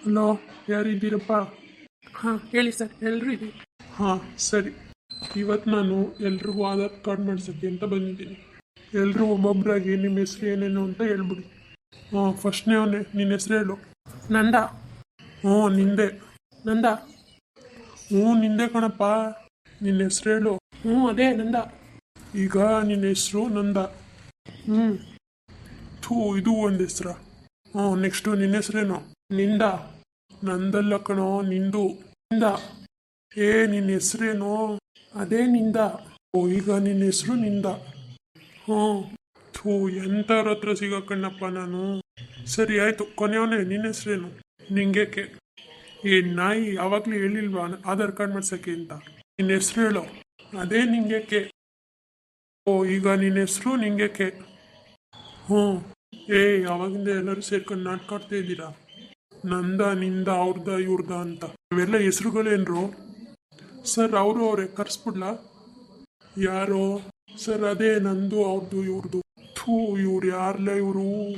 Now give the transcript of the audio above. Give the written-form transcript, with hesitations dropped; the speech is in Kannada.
ಹಲೋ, ಯಾರಿದ್ದೀರಪ್ಪ? ಹಾಂ ಹೇಳಿ ಸರ್, ಎಲ್ಲರೂ ಇದ್ದೀವಿ. ಹಾಂ, ಸರಿ. ಇವತ್ತು ನಾನು ಎಲ್ರಿಗೂ ಆಧಾರ್ ಕಾರ್ಡ್ ಮಾಡ್ಸೋಕ್ಕೆ ಅಂತ ಬಂದಿದ್ದೀನಿ. ಎಲ್ಲರೂ ಒಬ್ಬೊಬ್ಬರಾಗಿ ನಿಮ್ಮ ಹೆಸ್ರು ಏನೇನು ಅಂತ ಹೇಳ್ಬಿಡಿ. ಹಾಂ, ಫಸ್ಟ್ನೇವನೇ ನಿನ್ನ ಹೆಸ್ರು ಹೇಳು. ನಂದ. ಹ್ಞೂ, ನಿಂದೆ. ನಂದ. ನಿಂದೆ ಕಣಪ್ಪ. ನಿನ್ನ ಹೆಸ್ರು ಹೇಳು. ಅದೇ ನಂದ. ಈಗ ನಿನ್ನ ಹೆಸರು ನಂದ. ಹ್ಞೂ ಇದು ಒಂದು ಹೆಸ್ರ. ನೆಕ್ಸ್ಟು ನಿನ್ನ ಹೆಸ್ರೇನು? ನಿಂದ. ನಂದಲ್ಲ ಕಣೋ, ನಿಂದು. ನಿಂದ. ನಿನ್ನ ಹೆಸ್ರೇನು? ಅದೇ ನಿಂದ. ಈಗ ನಿನ್ನ ಹೆಸರು ನಿಂದ. ಎಂಥವ್ರ ಹತ್ರ ಸಿಗಕ್ಕಣ್ಣಪ್ಪ ನಾನು. ಸರಿ ಆಯ್ತು, ಕೊನೆಯವನೇ ನಿನ್ನ ಹೆಸ್ರೇನು? ನಿಂಗೇಕೆ? ನಾಯಿ, ಯಾವಾಗಲೂ ಹೇಳಿಲ್ವಾ ಆಧಾರ್ ಕಾರ್ಡ್ ಮಾಡ್ಸೋಕ್ಕೆ ಅಂತ? ನಿನ್ನ ಹೆಸ್ರು ಹೇಳು. ಅದೇ ನಿಂಗೇಕೆ. ಈಗ ನಿನ್ನ ಹೆಸರು ನಿಂಗೇಕೆ. ಯಾವಾಗಿಂದ ಎಲ್ಲರೂ ಸೇರ್ಕೊಂಡು ನಾಟಕ ಆಡ್ತಾ ಇದ್ದೀರಾ? ನಂದ, ನಿಂದ, ಅವ್ರದ, ಇವ್ರದ ಅಂತ. ಇವೆಲ್ಲ ಹೆಸರುಗಳೇನ್ರು? ಸರ್, ಅವರೇ ಕರ್ಸ್ಬಿಡ್ಲಾ? ಯಾರೋ? ಸರ್, ಅದೇ ನಂದು, ಅವ್ರದ್ದು, ಇವ್ರದ್ದು. ಇವ್ರು ಯಾರಲ್ಲ ಇವರು?